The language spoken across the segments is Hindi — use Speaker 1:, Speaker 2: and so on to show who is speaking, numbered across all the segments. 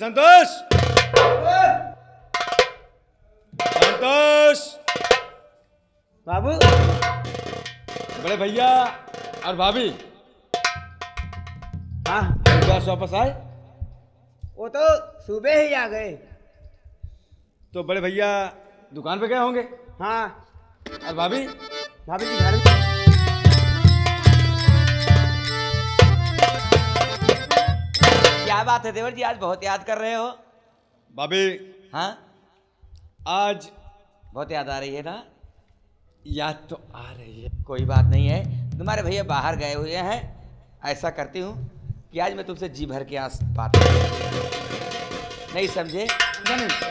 Speaker 1: संतोष, संतोष
Speaker 2: बाबू।
Speaker 1: बड़े भैया और भाभी
Speaker 2: हाँ,
Speaker 1: बस वापस आए।
Speaker 2: वो तो सुबह ही आ गए।
Speaker 1: तो बड़े भैया दुकान पे गए होंगे
Speaker 2: हाँ,
Speaker 1: और भाभी
Speaker 2: भाभी जी घर में। क्या बात है देवर जी, आज बहुत याद कर रहे हो।
Speaker 1: भाभी
Speaker 2: हाँ,
Speaker 1: आज
Speaker 2: बहुत याद आ रही है ना।
Speaker 1: याद तो आ रही है।
Speaker 2: कोई बात नहीं है, तुम्हारे भैया बाहर गए हुए हैं। ऐसा करती हूँ कि आज मैं तुमसे जी भर के आस बात नहीं समझे,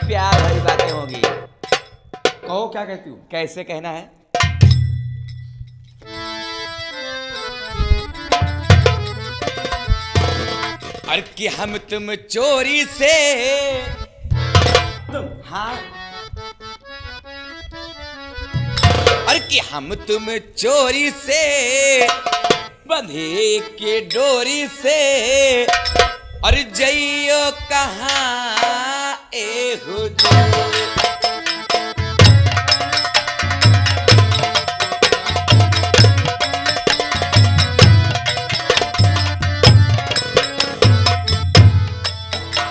Speaker 2: प्यार भरी बातें होंगी।
Speaker 1: कहो क्या कहती हूँ।
Speaker 2: कैसे कहना है। अरे कि हम तुम चोरी से, हाँ, अरे कि हम तुम चोरी से बंधे के डोरी से, अरे जइयो कहाँ ए हुजूर।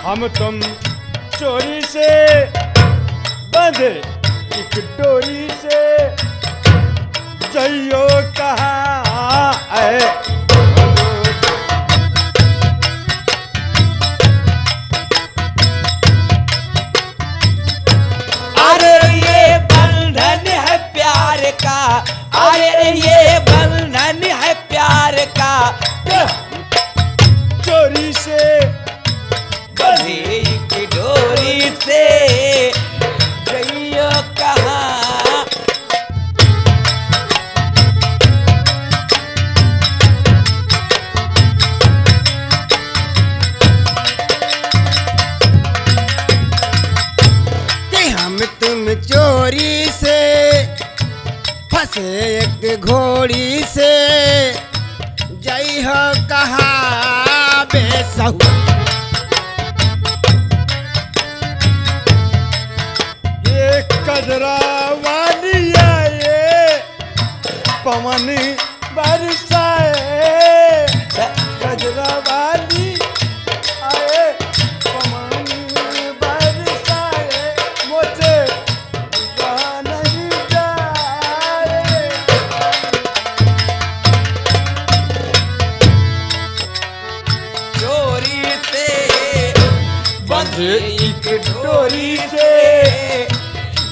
Speaker 1: हम तुम चोरी से बंधे एक डोरी से, जइयो कहाँ है।
Speaker 2: अरे ये बंधन है प्यार का, अरे ये बंधन है प्यार का,
Speaker 1: चोरी से
Speaker 2: बंधे की डोरी से जइयो कहाँ।
Speaker 3: कि हम तुम चोरी से फंसे एक घोड़ी से, जई हो कहाँ बेसहु।
Speaker 1: ये कजरा वाली आए पवन बरसाए, कजरा वाली आए पवन बरसाए, मुझे बुझा नहीं जाए।
Speaker 2: चोरी से बंधे की डोरी से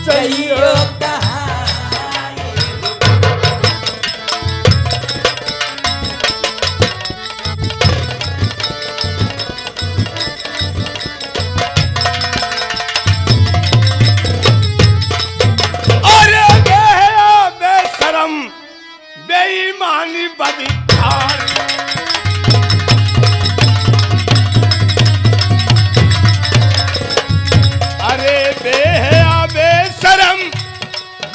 Speaker 2: जइयो कहाँ।
Speaker 1: अरे बेशरम बेईमानी बदकार, अरे बेशरम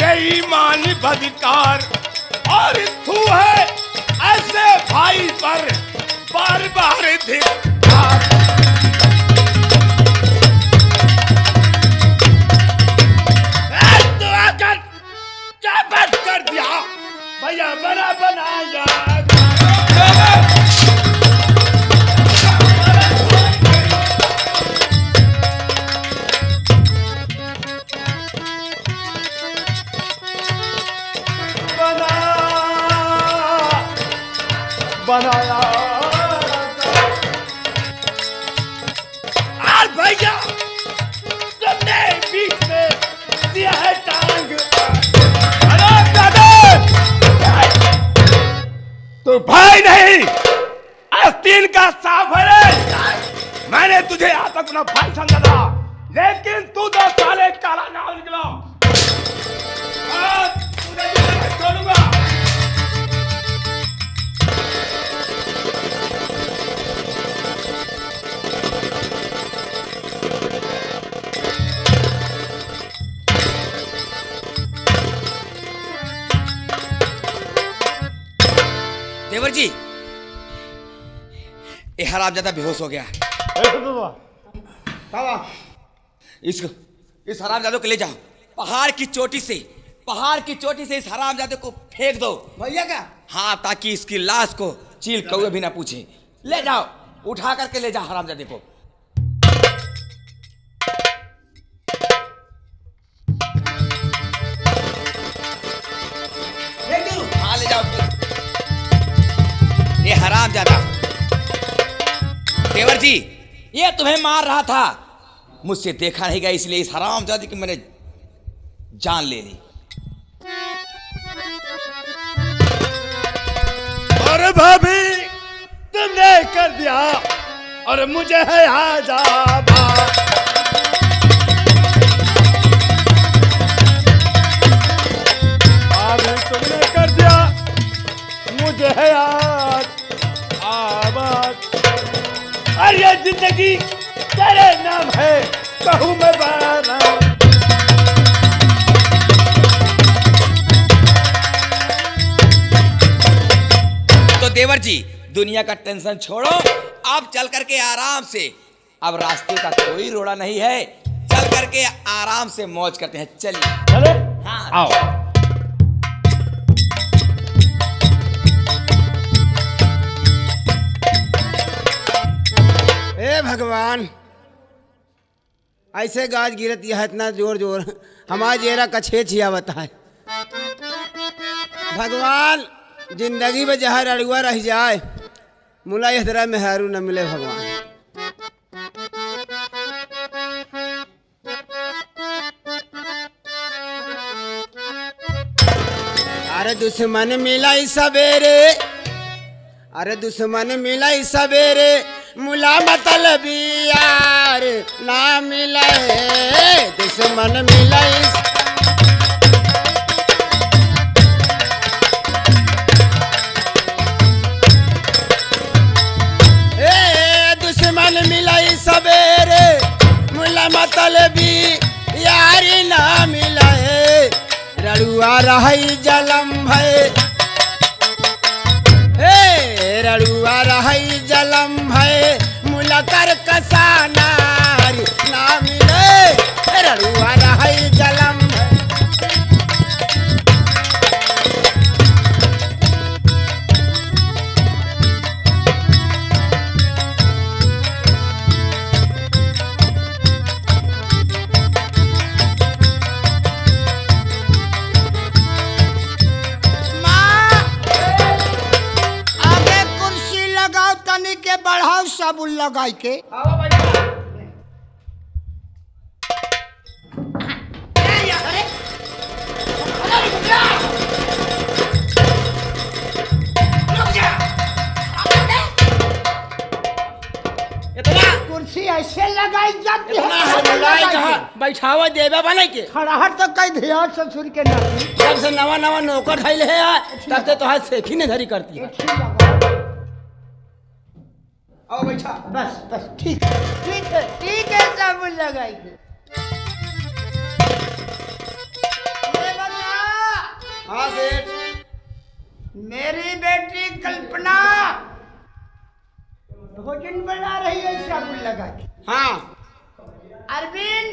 Speaker 1: बेईमानी बदकार, और तू है ऐसे भाई पर बार बार धिक्कार। तो आकर क्या बात कर दिया भैया, बड़ा बनाया। बनाया और भैया तुमने बीच में दिया है टांग। अरे दादा, तू भाई नहीं आस्तीन का साफ है। मैंने तुझे आज तक अपना भाई समझा था, लेकिन तू 2 साल काला नाम निकला। तुझे छोड़ूंगा।
Speaker 2: देवर जी, ये हरामजादा बेहोश हो गया है। इसको इस हरामजादे को ले जाओ पहाड़ की चोटी से इस हरामजादे को फेंक दो।
Speaker 3: भैया क्या?
Speaker 2: हाँ, ताकि इसकी लाश को चील कौवे भी ना पूछे। ले जाओ, उठा करके ले जाओ हरामजादे को। हाँ, ले जाओ। ये हरामजादा देवर जी, ये तुम्हें मार रहा था, मुझसे देखा नहीं गया, इसलिए इस हरामजादे की मैंने जान ले ली।
Speaker 1: और भाभी तुमने कर दिया और मुझे है आजाबा। भाभी तुमने कर दिया मुझे है आबाद। और ये जिंदगी तेरे नाम है, कहूँ मैं बारा।
Speaker 2: तो देवर जी, दुनिया का टेंशन छोड़ो, अब चल करके आराम से, अब रास्ते का कोई रोड़ा नहीं है, चल करके आराम से मौज करते हैं। चलिए
Speaker 1: चले?
Speaker 2: हाँ,
Speaker 1: आओ।
Speaker 3: हे भगवान, ऐसे गाज गिरत यह इतना जोर जोर हमारा जेरा कछे छिया बताए। भगवान, जिंदगी में जहाँ अड़ुआ रह जाए, मुला इस तरह मेहरू न मिले भगवान। अरे दुश्मन मिला सवेरे, अरे दुश्मन मिला सवेरे, मुला मतलबी यार ना मिले। दुश्मन मिला दुश्मन मिला सवेरे, मुला मतलबी यार ना मिले। रड़ुआ रही जलम भय, रड़ुआ रही जलम भय, मुलकर कसानार ना मिले। रड़ुआ रही जलम बढ़ाओ साबुन लगाई के। कुर्सी ऐसे लगाई जाती है, बैठावा देवा बने के खड़ाहट तो कई ध्यान ससुर के नाती। जब से नवा नवा नौकर धैले है, तब से तो हाथ सेखी ने धरी करती है। आओ बैठा। बस बस ठीक है साबुन लगाएंगे। हाँ सेठ। मेरी बेटी कल्पना भोजन बना रही है साबुन लगा के। हाँ। अरविंद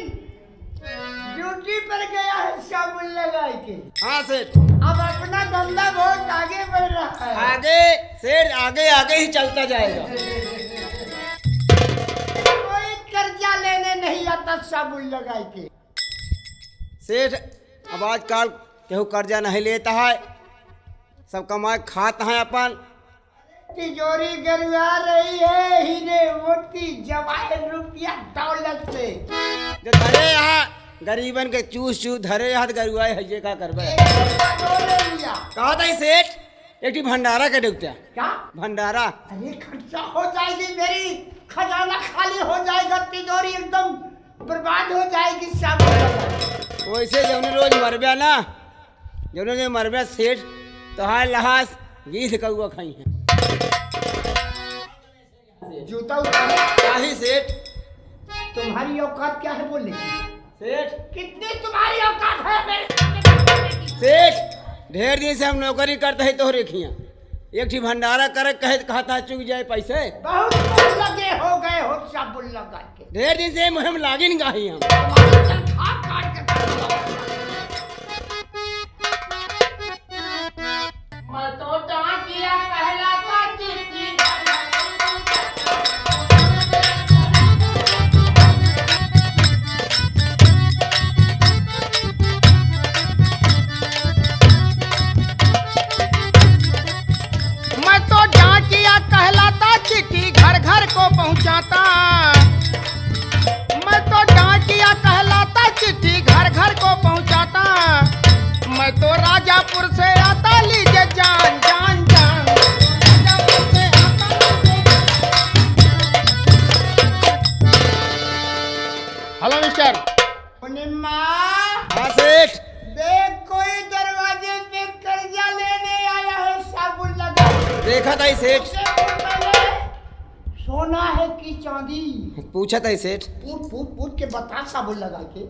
Speaker 3: ड्यूटी पर गया है साबुन लगा के। हाँ सेठ। अब अपना धंधा बहुत आगे बढ़ रहा है। आगे सेठ, आगे आगे ही चलता जाएगा। कर्जा लेने नहीं आता साबुन लगाई के। सेठ, अब आजकल केहू कर्जा नहीं लेता है, सब कमाए खाता है अपन। तिजोरी गरुआ रही है, हीरे मोती जवाहर रुपया दौलत से। जो धरे यहाँ गरीबन के चूस चूस धरे हाथ गरुआए है, ये का करबे। कहा था सेठ, एक भंडारा के डूबता। क्या भंडारा? अरे खर्चा हो जाएगी, मेरी खजाना खाली हो जाएगा, तिजोरी एकदम बर्बाद हो जाएगी साबुन। वैसे जब रोज मरबा ना, जब मरबा सेठ तो हाय लहास गीत कौआ खाई है। जूता उतारे सेठ। तुम्हारी औकात क्या है बोलने की? सेठ कितनी तुम्हारी औकात है मेरे सेठ? ढेर दिन से हम नौकरी करते हैं तो रेखियाँ, एक ही भंडारा करे कहे कहता चुक जाए पैसे। बहुत लगे हो गए हो साबुन लगा के। ढेर दिन से मुहिम लागिन गाही हम।
Speaker 4: तुम्हारी तनख्वाह काट के काटूंगा। मैं तो डाकिया कहलाता चिट्ठी घर घर को पहुंचाता। मैं तो डाकिया कहलाता चिट्ठी घर घर को पहुंचाता। मैं तो राजापुर से आता लीजिए जान जान जान। राजापुर से आता हेलो मिस्टर मुनिम्मा।
Speaker 3: हाँ सेठ।
Speaker 4: देख कोई दरवाजे पे कर्जा लेने आया है साबुन लगा।
Speaker 3: देखा था सेठ।
Speaker 4: सोना है कि चांदी?
Speaker 3: पूछा था सेठ।
Speaker 4: पूछ के बता साबुन लगा के।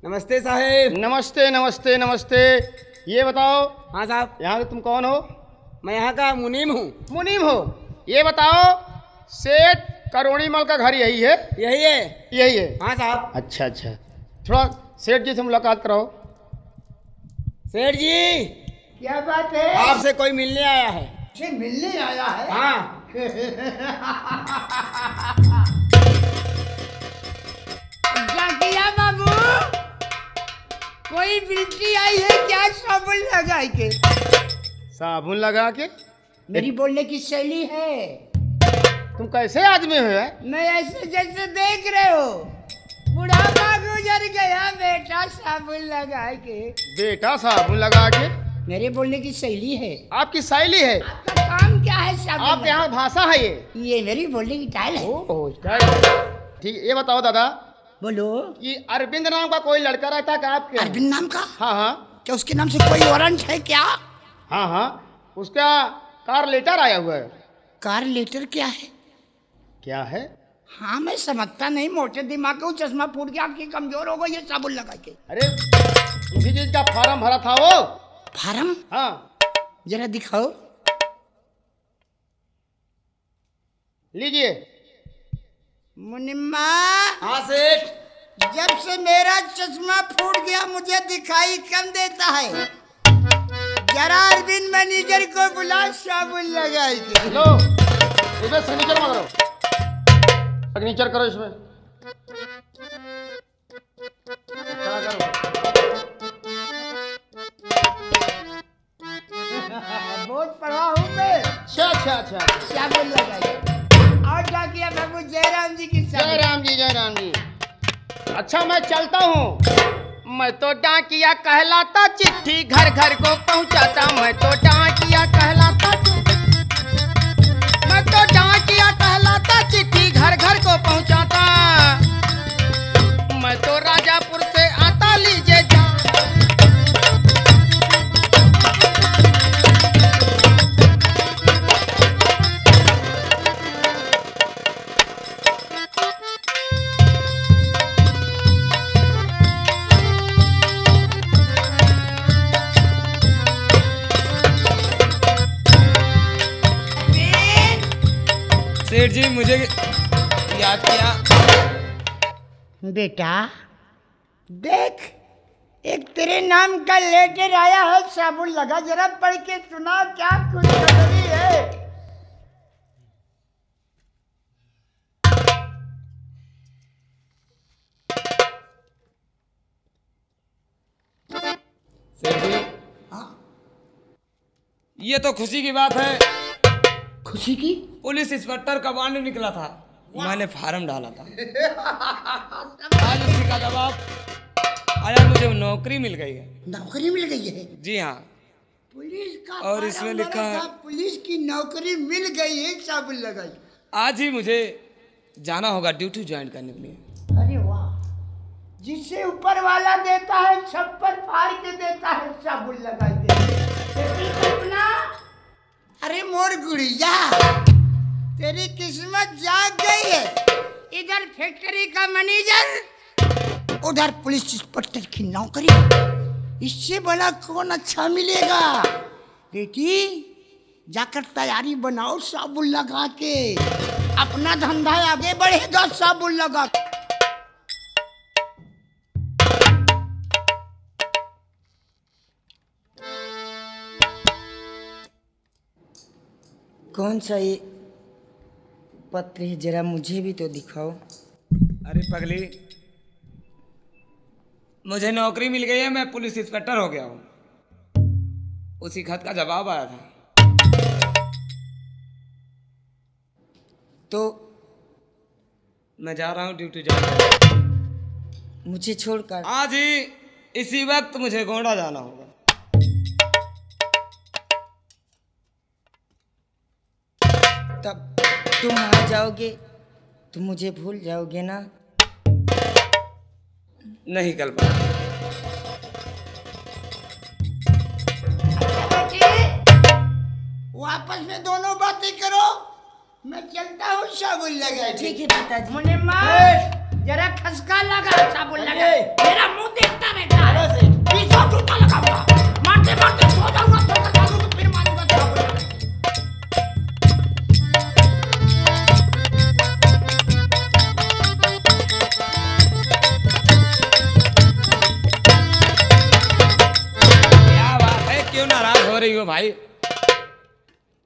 Speaker 3: नमस्ते साहेब।
Speaker 4: नमस्ते नमस्ते नमस्ते। ये बताओ।
Speaker 3: हाँ साहब।
Speaker 4: यहाँ के तुम कौन हो?
Speaker 3: मैं यहाँ का मुनीम हूँ।
Speaker 4: मुनीम हो? ये बताओ सेठ करोड़ीमल का घर यही है?
Speaker 3: यही है।
Speaker 4: यही है?
Speaker 3: हाँ साहब।
Speaker 4: अच्छा अच्छा, थोड़ा सेठ जी से मुलाकात कराओ।
Speaker 3: सेठ जी।
Speaker 4: क्या बात है?
Speaker 3: आपसे कोई मिलने आया है।
Speaker 4: से मिलने आया है?
Speaker 3: हाँ।
Speaker 4: जाकिया बाबू, कोई बिल्टी आई है क्या साबुन लगा के? साबुन लगा के? मेरी बोलने की शैली है। तुम कैसे आदमी हो? मैं ऐसे जैसे देख रहे हो, बुढ़ापा गुजर गया बेटा साबुन लगा के। बेटा साबुन लगा के? मेरे बोलने की शैली है। आपकी शैली है? आपका काम क्या है साबुन? आप यहाँ भाषा है ये मेरी बोलने की स्टाइल है। ओह स्टाइल। ठीक, ये बताओ दादा। बोलो। कि अरविंद नाम का कोई लड़का रहता है आपके? अरविंद नाम का? हाँ हाँ। क्या उसके नाम से कोई वारंट है क्या? हाँ हाँ, उसका कार लेटर आया हुआ है। कार लेटर क्या है? क्या है? हाँ मैं समझता नहीं, मोटे दिमाग का चश्मा फूट गया, आंखें कमजोर हो गई, ये साबुन लगा के। अरे इसी चीज का फार्म भरा था वो। फार्म? हाँ। जरा दिखाओ। लीजिए। मुनिम्मा।
Speaker 3: हाँ सेठ।
Speaker 4: जब से मेरा चश्मा फूट गया मुझे दिखाई कम देता है। जरा अरविंद मैनेजर को बुला साबुन लगाई के। हेलो, इसमें सिग्नेचर मत करो। सिग्नेचर करो इसमें। क्या करो? बहुत पढ़ा हूँ मैं। अच्छा अच्छा अच्छा। साबुन लगाई। और क्या किया बाबू? जयराम जी की। जयराम जी जयराम जी। अच्छा मैं चलता हूँ। मैं तो डाकिया कहलाता चिट्ठी घर घर को पहुँचाता। मैं तो डाकिया कहलाता। मैं तो डाकिया कहलाता चिट्ठी घर घर को पहुँचाता। मैं तो राजापुर से आता लीजिए जा।
Speaker 2: सेठ जी मुझे याद किया।
Speaker 4: बेटा देख, एक तेरे नाम का लेटर आया है साबुन लगा, जरा पढ़ के सुना क्या खुशखबरी है।
Speaker 2: सेठ जी।
Speaker 4: हाँ?
Speaker 2: ये तो खुशी की बात है।
Speaker 4: खुशी की?
Speaker 2: पुलिस इंस्पेक्टर का वारंट निकला था, मैंने फार्म डाला था। आज उसी का जवाब आया, मुझे नौकरी मिल गई है।
Speaker 4: नौकरी मिल गई है?
Speaker 2: जी हाँ।
Speaker 4: पुलिस का?
Speaker 2: और इसमें लिखा है
Speaker 4: पुलिस की नौकरी मिल गई है साबुन लगाई।
Speaker 2: आज ही मुझे जाना होगा ड्यूटी ज्वाइन करने के लिए।
Speaker 4: अरे वाह, जिसे ऊपर वाला देता है छप्पर फाड़ के देता है साबुन लगाई के। अरे मोर गुड़िया, तेरी किस्मत जाग गई है। इधर फैक्ट्री का मैनेजर, उधर पुलिस इंस्पेक्टर की नौकरी। इससे बड़ा कौन अच्छा मिलेगा? बेटी जाकर तैयारी बनाओ साबुन लगा के। अपना धंधा आगे बढ़ेगा साबुन लगा।
Speaker 5: कौन सा ये पत्र है, जरा मुझे भी तो दिखाओ।
Speaker 2: अरे पगली, मुझे नौकरी मिल गई है, मैं पुलिस इंस्पेक्टर हो गया हूँ। उसी खत का जवाब आया था।
Speaker 5: तो
Speaker 2: मैं जा रहा हूँ ड्यूटी जाने।
Speaker 5: मुझे छोड़कर
Speaker 2: आज ही इसी वक्त मुझे गोंडा जाना होगा।
Speaker 5: तब तुम आ जाओगे तो मुझे भूल जाओगे ना?
Speaker 2: नहीं कल्पना।
Speaker 4: वापस में दोनों बातें करो, मैं चलता हूँ साबुन लगा।
Speaker 5: ठीक है पिताजी।
Speaker 4: मुझे मार जरा खसका लगा साबुन लगा। मेरा मुंह देखता रहता है। पीछे जूता लगाऊंगा, मारते मारते सो जाऊंगा, तो बता दूं, फिर मारूंगा साबुन लगा।
Speaker 2: क्या बात है, क्यों नाराज हो रही हो भाई?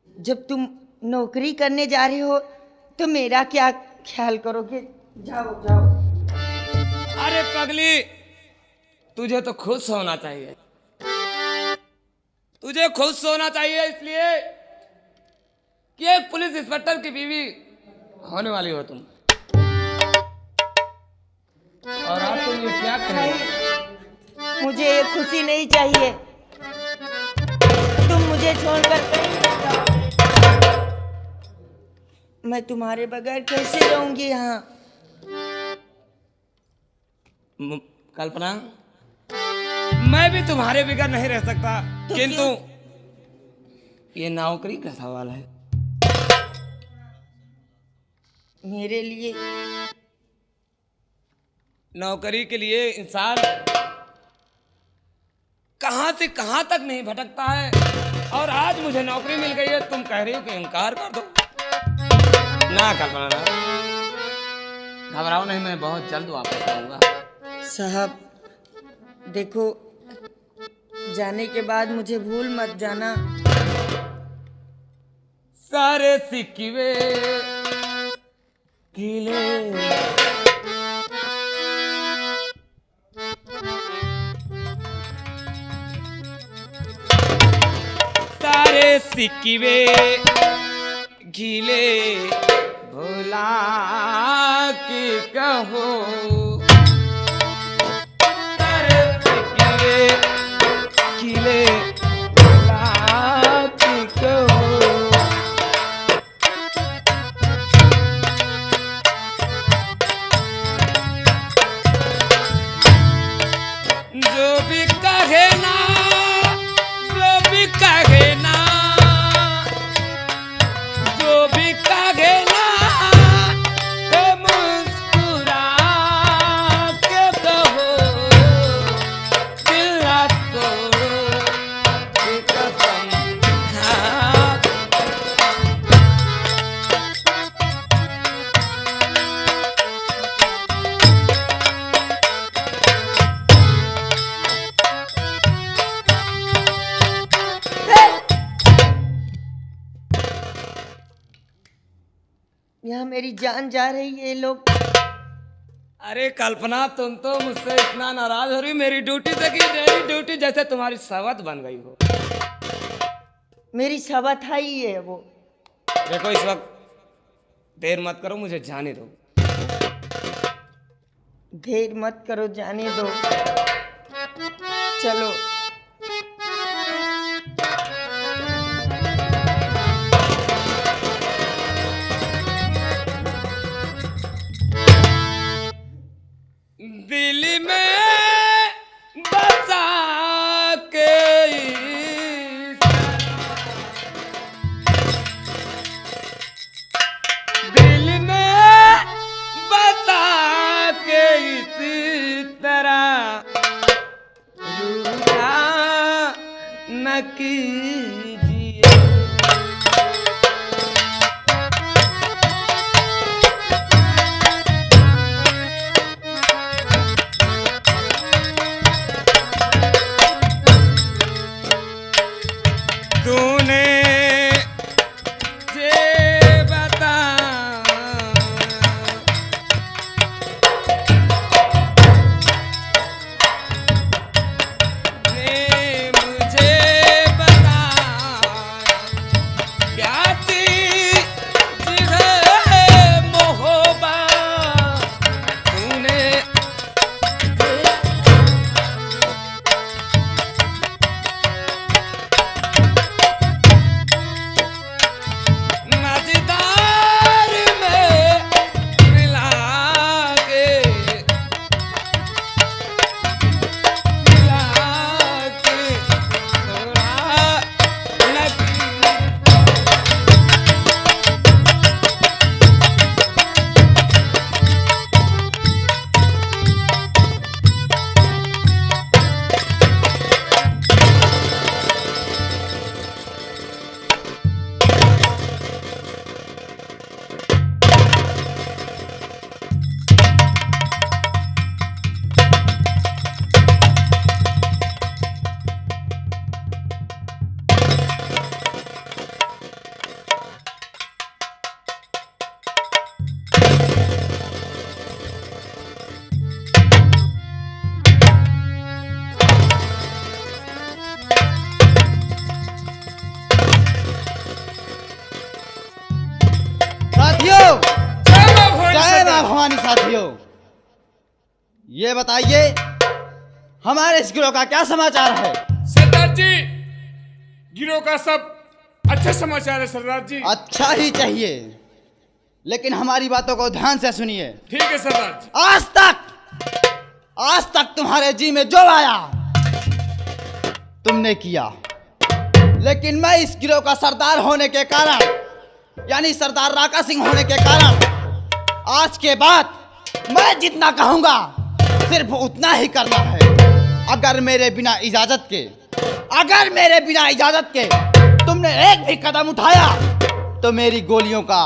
Speaker 5: जब तुम नौकरी करने जा रहे हो तो मेरा क्या ख्याल करोगे? जाओ जाओ।
Speaker 2: अरे पगली, तुझे तो खुश होना चाहिए। तुझे खुश होना चाहिए इसलिए कि एक पुलिस इंस्पेक्टर की बीवी होने वाली हो तुम। और आप तुम ये क्या करेंगे?
Speaker 5: मुझे ये खुशी नहीं चाहिए। तुम मुझे छोड़कर कहीं मत जाओ। मैं तुम्हारे बगैर कैसे रहूंगी यहाँ?
Speaker 2: कल्पना, मैं भी तुम्हारे बगैर नहीं रह सकता, किंतु ये नौकरी का सवाल है।
Speaker 5: मेरे लिए
Speaker 2: नौकरी के लिए इंसान कहां से कहां तक नहीं भटकता है, और आज मुझे नौकरी मिल गई है, तुम कह रही हो कि इनकार कर दो। ना कल्पना ना, घबराओ नहीं, मैं बहुत जल्द वापस आऊंगा।
Speaker 5: साहब देखो, जाने के बाद मुझे भूल मत जाना।
Speaker 2: सारे सिक्किवे गिले सारे सिक्किवे गीले भुला के कहो। सारे सिक्किवे गीले भुला के कहो। जो भी कहे ना, जो भी कहे ना, जो भी कहे ना, तो मुस्कुरा के कहो, दिल ना तोड़ो, ये कसम खा।
Speaker 5: यहाँ मेरी जान जा रही है। ये लोग
Speaker 2: अरे कल्पना, तुम तो मुझसे इतना नाराज हो रही, मेरी ड्यूटी से कि मेरी ड्यूटी जैसे तुम्हारी सवत बन गई हो।
Speaker 5: मेरी सवत है ही है वो।
Speaker 2: देखो, इस वक्त देर मत करो, मुझे जाने दो।
Speaker 5: देर मत करो, जाने दो। चलो।
Speaker 2: दिल में बसा के दिल में बसा के इस तरह रूठा न कीजिए।
Speaker 6: भवानी साथियों, ये बताइए हमारे इस गिरोह का क्या समाचार है?
Speaker 7: सरदार जी, गिरोह का सब अच्छा समाचार है सरदार जी।
Speaker 6: अच्छा ही चाहिए, लेकिन हमारी बातों को ध्यान से सुनिए।
Speaker 7: ठीक है सरदार जी।
Speaker 6: आज तक तुम्हारे जी में जो आया तुमने किया, लेकिन मैं इस गिरोह का सरदार होने के कारण, यानी सरदार राका सिंह होने के कारण, आज के बाद मैं जितना कहूंगा सिर्फ उतना ही करना है। अगर मेरे बिना इजाजत के तुमने एक भी कदम उठाया तो मेरी गोलियों का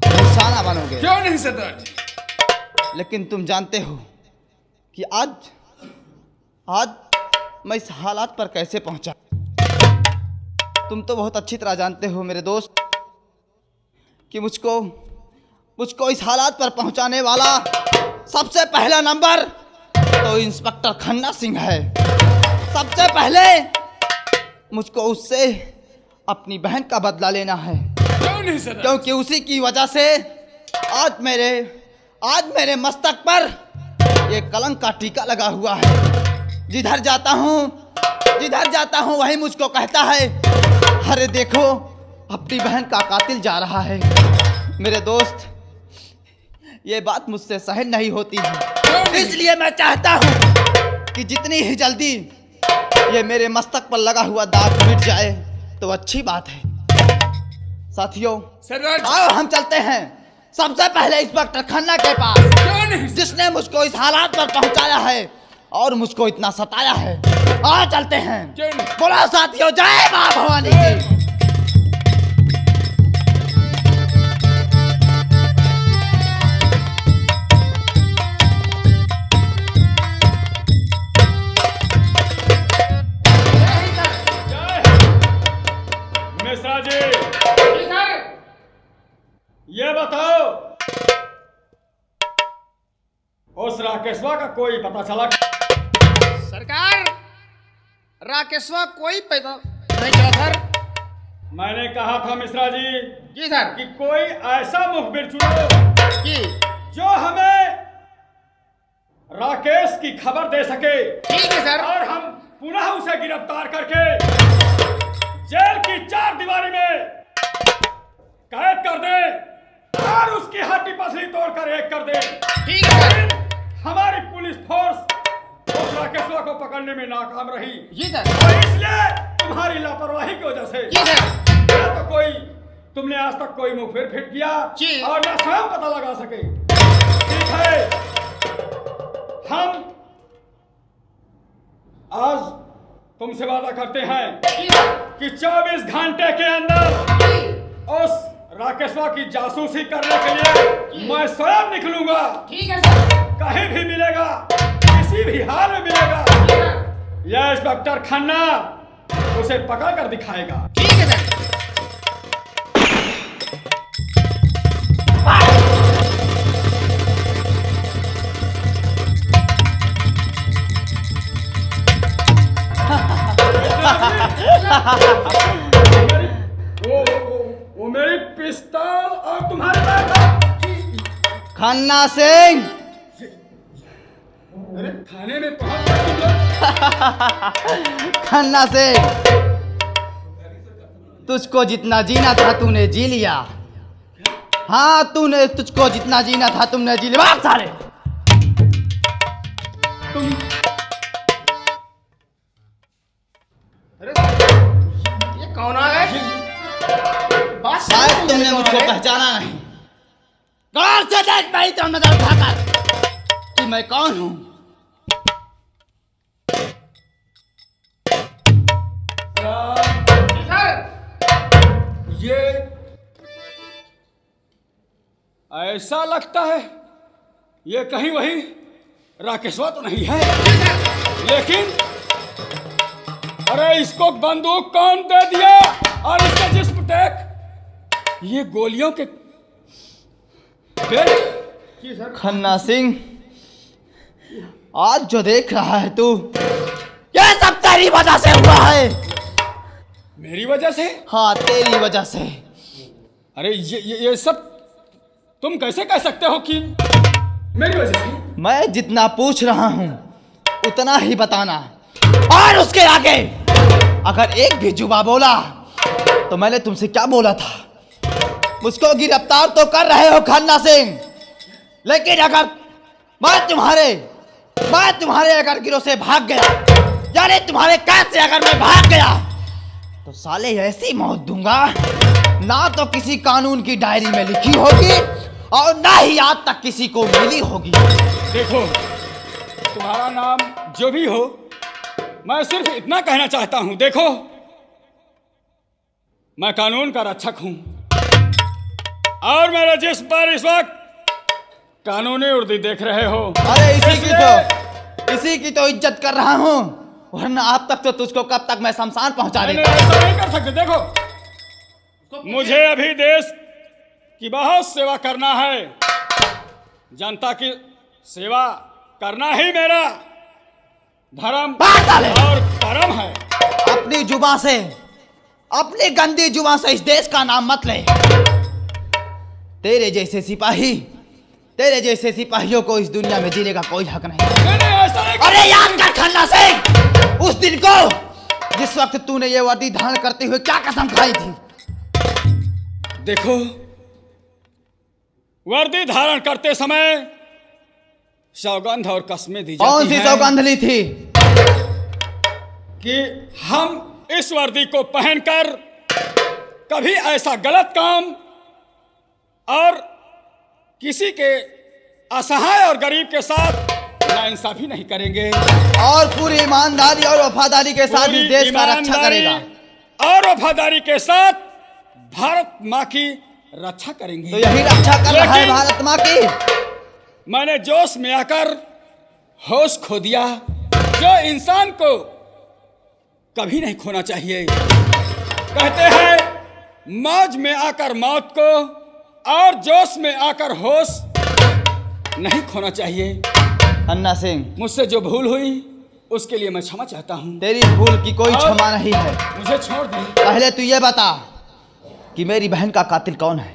Speaker 6: निशाना बनोगे।
Speaker 7: क्यों नहीं सरदार जी?
Speaker 6: लेकिन तुम जानते हो कि आज मैं इस हालात पर कैसे पहुंचा। तुम तो बहुत अच्छी तरह जानते हो मेरे दोस्त कि मुझको इस हालात पर पहुंचाने वाला सबसे पहला नंबर तो इंस्पेक्टर खन्ना सिंह है। सबसे पहले मुझको उससे अपनी बहन का बदला लेना है।
Speaker 7: क्यों नहीं सरदार?
Speaker 6: क्योंकि उसी की वजह से आज मेरे मस्तक पर ये कलंक का टीका लगा हुआ है। जिधर जाता हूँ वही मुझको कहता है, अरे देखो अपनी बहन का कातिल जा रहा है। मेरे दोस्त, ये बात मुझसे सहन नहीं होती है, इसलिए मैं चाहता हूँ कि जितनी ही जल्दी ये मेरे मस्तक पर लगा हुआ दाग मिट जाए तो अच्छी बात है। साथियों,
Speaker 7: सरदार जी।
Speaker 6: आओ हम चलते हैं सबसे पहले इंस्पेक्टर खन्ना के पास,
Speaker 7: क्यों नहीं?
Speaker 6: जिसने मुझको इस हालात पर पहुंचाया है और मुझको इतना सताया है। आओ चलते हैं।
Speaker 7: क्यों नहीं?
Speaker 6: बोलो साथियों, जय मां भवानी की।
Speaker 1: मिश्रा जी, ये बताओ उस राकेशवा का कोई पता चला?
Speaker 4: सरकार, राकेशवा कोई पैदा नहीं चला सर।
Speaker 1: मैंने कहा था मिश्रा जी
Speaker 4: जी सर।
Speaker 1: कि कोई ऐसा मुखबिर चुनो
Speaker 4: जी
Speaker 1: जो हमें राकेश की खबर दे सके।
Speaker 4: ठीक है सर।
Speaker 1: और हम पुनः उसे गिरफ्तार करके जेल की 4 दीवारी में कैद कर दे और उसकी हड्डी पसली तोड़कर एक कर दे।
Speaker 4: ठीक है सर।
Speaker 1: हमारी पुलिस फोर्स उस राकेशवा को पकड़ने में नाकाम रही।
Speaker 4: जी सर।
Speaker 1: और इसलिए तुम्हारी लापरवाही की वजह से
Speaker 4: जी सर।
Speaker 1: ना तो तुमने आज तक कोई मुखबिर फिट किया
Speaker 4: जी।
Speaker 1: और ना स्वयं पता लगा सके। ठीक है, हम आज तुमसे वादा करते हैं कि 24 घंटे के अंदर उस राकेशवा की जासूसी करने के लिए मैं स्वयं निकलूंगा।
Speaker 4: ठीक है सर।
Speaker 1: कहीं भी मिलेगा, किसी भी हाल में मिलेगा, यह इंस्पेक्टर खन्ना उसे पकड़ कर दिखाएगा।
Speaker 4: ठीक है सर।
Speaker 1: वो मेरी पिस्तौल और तुम्हारे बैग।
Speaker 6: खन्ना सिंह,
Speaker 1: अरे थाने में पहुंच गए तुम लोग।
Speaker 6: खन्ना सिंह, तुझको जितना जीना था तूने जी लिया। हाँ, तुझको जितना जीना था तुमने जी लिया। भाग साले।
Speaker 1: तुम
Speaker 4: ये कौन आ गए? बात
Speaker 6: शायद तुमने मुझको पहचाना नहीं। गौर से देख भाई तो नजर उठाकर कि मैं कौन हूं।
Speaker 1: ये ऐसा लगता है ये कहीं वही राकेशवा तो नहीं है, लेकिन अरे इसको बंदूक कौन दे दिया और इसका जिस्म देख, ये गोलियों के
Speaker 6: खन्ना सिंह, आज जो देख रहा है तू, ये सब तेरी वजह से हुआ है।
Speaker 1: मेरी वजह से?
Speaker 6: हाँ, तेरी वजह से।
Speaker 1: अरे ये सब तुम कैसे कह सकते हो कि मेरी वजह से?
Speaker 6: मैं जितना पूछ रहा हूँ उतना ही बताना, और उसके आगे अगर एक भी जुबा बोला तो मैंने तुमसे क्या बोला था, मुझको गिरफ्तार तो कर रहे हो खन्ना सिंह, लेकिन अगर मैं तुम्हारे अगर गिरोह से भाग गया, यानी तुम्हारे कैद से अगर मैं भाग गया, तो साले ऐसी मौत दूंगा ना तो किसी कानून की डायरी में लिखी होगी और ना ही आज तक किसी को मिली होगी।
Speaker 1: देखो, तुम्हारा नाम जो भी हो, मैं सिर्फ इतना कहना चाहता हूं। देखो, मैं कानून का रक्षक हूं और मेरे जिस्म पर इस वक्त कानूनी वर्दी देख रहे हो।
Speaker 6: अरे इसी की तो इज्जत कर रहा हूं, वरना आप तक तो तुझको कब तक मैं शमशान पहुंचा देता।
Speaker 1: ऐसा नहीं कर सकते। देखो, मुझे अभी देश की बहुत सेवा करना है, जनता की सेवा करना ही मेरा धर्म और कर्म है।
Speaker 6: अपनी जुबान से, अपनी गंदी जुबान से इस देश का नाम मत ले। तेरे जैसे सिपाहियों को इस दुनिया में जीने का कोई हक नहीं।
Speaker 1: ऐसा नहीं।
Speaker 6: अरे याद कर खन्ना सिंह, उस दिन को जिस वक्त तूने ये वर्दी धारण करते हुए क्या कसम खाई थी।
Speaker 1: देखो, वर्दी धारण करते समय सौगंध और कस्में दी जाती हैं।
Speaker 6: कौन सी सौगंध ली थी?
Speaker 1: कि हम इस वर्दी को पहनकर कभी ऐसा गलत काम और किसी के असहाय और गरीब के साथ नाइंसाफी नहीं करेंगे,
Speaker 6: और पूरी ईमानदारी और वफादारी के साथ इस देश का रक्षा करेगा,
Speaker 1: और वफादारी के साथ भारत माँ की रक्षा करेंगे।
Speaker 6: तो यही रक्षा कर रहा है भारत माँ की।
Speaker 1: मैंने जोश में आकर होश खो दिया, जो इंसान को कभी नहीं खोना चाहिए। कहते हैं मौज में आकर मौत को और जोश में आकर होश नहीं खोना चाहिए।
Speaker 6: अन्ना सिंह,
Speaker 1: मुझसे जो भूल हुई उसके लिए मैं क्षमा चाहता हूँ।
Speaker 6: तेरी भूल की कोई क्षमा नहीं है।
Speaker 1: मुझे छोड़ दे।
Speaker 6: पहले तू ये बता कि मेरी बहन का कातिल कौन है?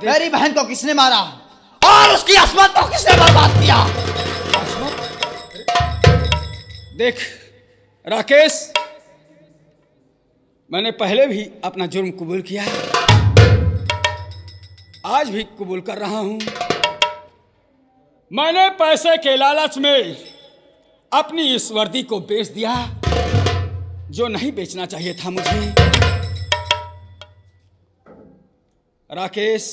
Speaker 6: मेरी बहन को किसने मारा और उसकी अस्मत को किसने बर्बाद किया?
Speaker 1: देख राकेश, मैंने पहले भी अपना जुर्म कबूल किया है, आज भी कबूल कर रहा हूं। मैंने पैसे के लालच में अपनी इस वर्दी को बेच दिया, जो नहीं बेचना चाहिए था मुझे। राकेश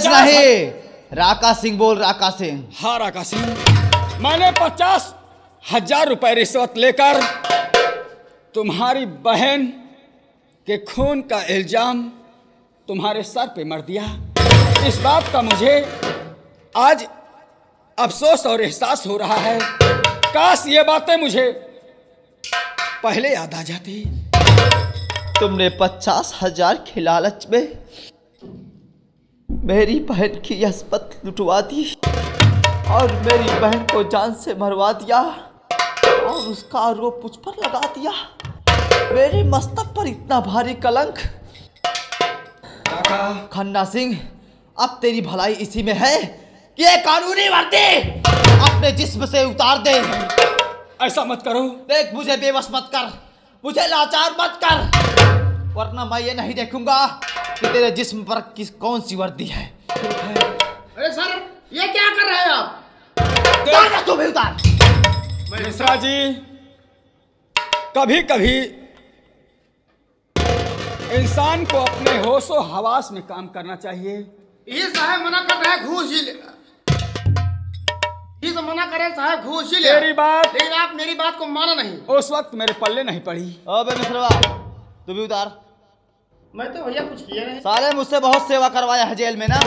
Speaker 6: नहीं, राका सिंह बोल। राका सिंह।
Speaker 1: हाँ राका सिंह, मैंने 50,000 रुपए रिश्वत लेकर तुम्हारी बहन के खून का इल्जाम तुम्हारे सर पे मर दिया। इस बात का मुझे आज अफसोस और एहसास हो रहा है। काश ये बातें मुझे पहले याद आ जाती।
Speaker 6: तुमने 50,000 के लालच में मेरी बहन की अस्मत लुटवा दी और मेरी बहन को जान से मरवा दिया और उसका आरोप मुझ पर लगा दिया। मेरे मस्तक पर इतना भारी कलंक। खन्ना सिंह, अब तेरी भलाई इसी में है कि ये कानूनी वर्दी अपने जिस्म से उतार दे।
Speaker 1: ऐसा मत करो।
Speaker 6: देख, मुझे बेबस मत कर, मुझे लाचार मत कर, वरना मैं ये नहीं देखूंगा कि तेरे जिस्म पर कौन सी वर्दी है।
Speaker 4: अरे सर, ये क्या कर रहे हैं आप?
Speaker 6: उतार, तू भी उतार।
Speaker 1: मिश्रा जी, कभी कभी इंसान को अपने होशो हवास में काम करना चाहिए।
Speaker 4: ये साहब मना कर रहे हैं, घूस ही ले। ये तो मना करे साहब, घूस ही ले।
Speaker 1: तेरी बात,
Speaker 4: लेकिन आप मेरी बात को माना नहीं।
Speaker 1: उस वक्त मेरे पल्ले नहीं पड़ी।
Speaker 6: अबे मिश्रवा, तू भी उतार।
Speaker 4: मैं तो भैया कुछ किया नहीं।
Speaker 6: साले मुझसे बहुत सेवा करवाया है जेल में ना,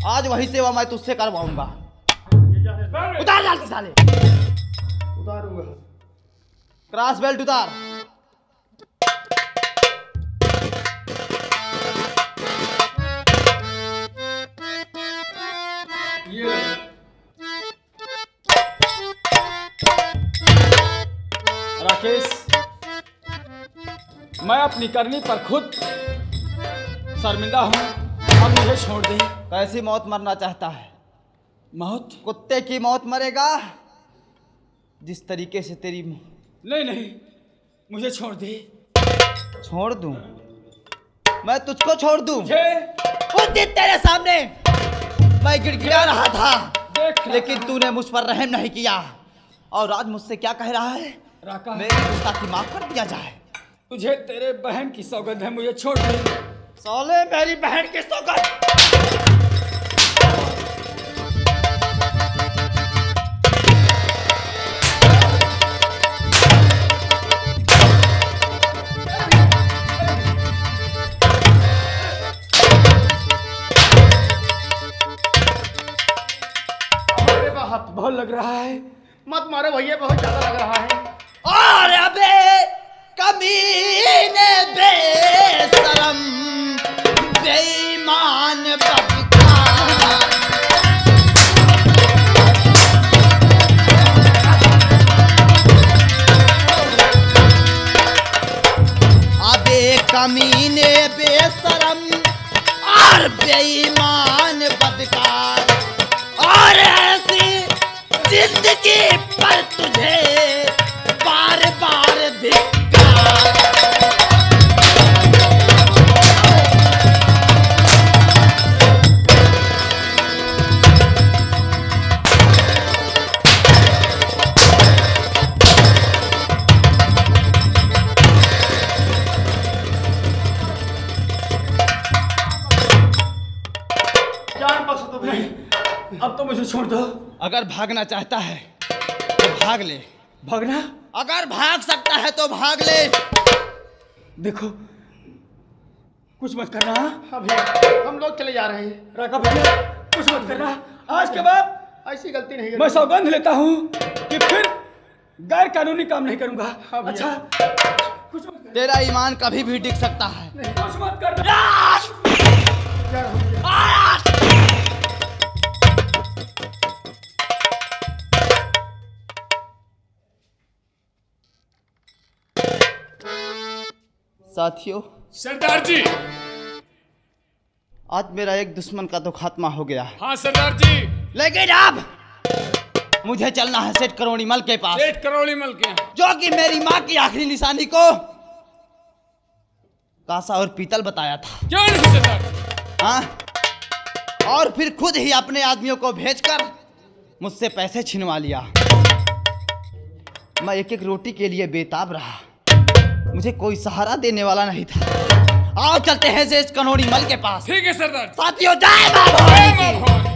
Speaker 6: आज वही सेवा मैं तुझसे करवाऊंगा। उतार जल्दी साले।
Speaker 4: उतारूंगा।
Speaker 6: क्रॉस बेल्ट उतार।
Speaker 1: राकेश, मैं अपनी करनी पर खुद शर्मिंदा हूं। अब मुझे छोड़ दे।
Speaker 6: कैसी मौत मरना चाहता है?
Speaker 1: मौत?
Speaker 6: कुत्ते की मौत मरेगा, जिस तरीके से तेरी।
Speaker 1: नहीं नहीं, मुझे छोड़ दे।
Speaker 6: छोड़ दूं? मैं तुझको छोड़ दूं?
Speaker 1: मुझे
Speaker 6: उस दिन तेरे सामने मैं गिड़गिड़ा रहा था,
Speaker 1: देख
Speaker 6: लेकिन तूने मुझ पर रहम नहीं किया, और आज मुझसे क्या कह रहा है?
Speaker 1: राका,
Speaker 6: मेरी गुस्ताखी माफ कर दिया जाए।
Speaker 1: तुझे तेरे बहन की सौगंध है, मुझे छोड़ दे।
Speaker 6: साले मेरी बहन की सौगंध।
Speaker 1: बहुत लग रहा है।
Speaker 4: मत मारो भैया, बहुत ज्यादा लग रहा है।
Speaker 6: और अबे कमीने बेशरम बेईमान बदकार, अबे कमीने बेशरम और बेईमान बदकार, और ऐसी जिंदगी पर तुझे बार बार धिक्कार।
Speaker 4: जान बख्श दो भैया।
Speaker 1: अब तो मुझे छोड़ दो।
Speaker 6: अगर भागना चाहता है तो भाग ले।
Speaker 1: भागना?
Speaker 6: अगर भाग सकता है तो भाग ले।
Speaker 1: देखो, कुछ मत करना।
Speaker 4: हाँ भैया, हम लोग चले जा रहे हैं।
Speaker 1: राका भैया, कुछ मत करना। आज के बाद
Speaker 4: ऐसी गलती नहीं
Speaker 1: मैं
Speaker 4: करूंगा।
Speaker 1: सौगंध लेता हूँ कि फिर गैर कानूनी काम नहीं करूंगा।
Speaker 4: हाँ भैया।
Speaker 1: अच्छा, कुछ मत करना।
Speaker 6: तेरा ईमान कभी भी टिक सकता है।
Speaker 1: कुछ मत करना।
Speaker 4: जा रहा हूँ भैया।
Speaker 6: साथियों,
Speaker 7: सरदार जी।
Speaker 6: आज मेरा एक दुश्मन का तो खात्मा हो गया,
Speaker 7: हाँ सरदार जी।
Speaker 6: लेकिन अब मुझे चलना है सेठ करोड़ी मल के पास,
Speaker 7: सेठ करोड़ी मल के यहाँ।
Speaker 6: जो कि मेरी माँ की आखिरी निशानी को कांसा और पीतल बताया था।
Speaker 7: क्यों नहीं सरदार जी?
Speaker 6: हाँ, और फिर खुद ही अपने आदमियों को भेजकर मुझसे पैसे छिनवा लिया। मैं एक एक रोटी के लिए बेताब रहा, मुझे कोई सहारा देने वाला नहीं था। आओ चलते हैं सेठ कनोड़ी मल के पास।
Speaker 7: ठीक है सरदार।
Speaker 6: साथियों, जय मां भवानी की।
Speaker 7: जय मां भवानी।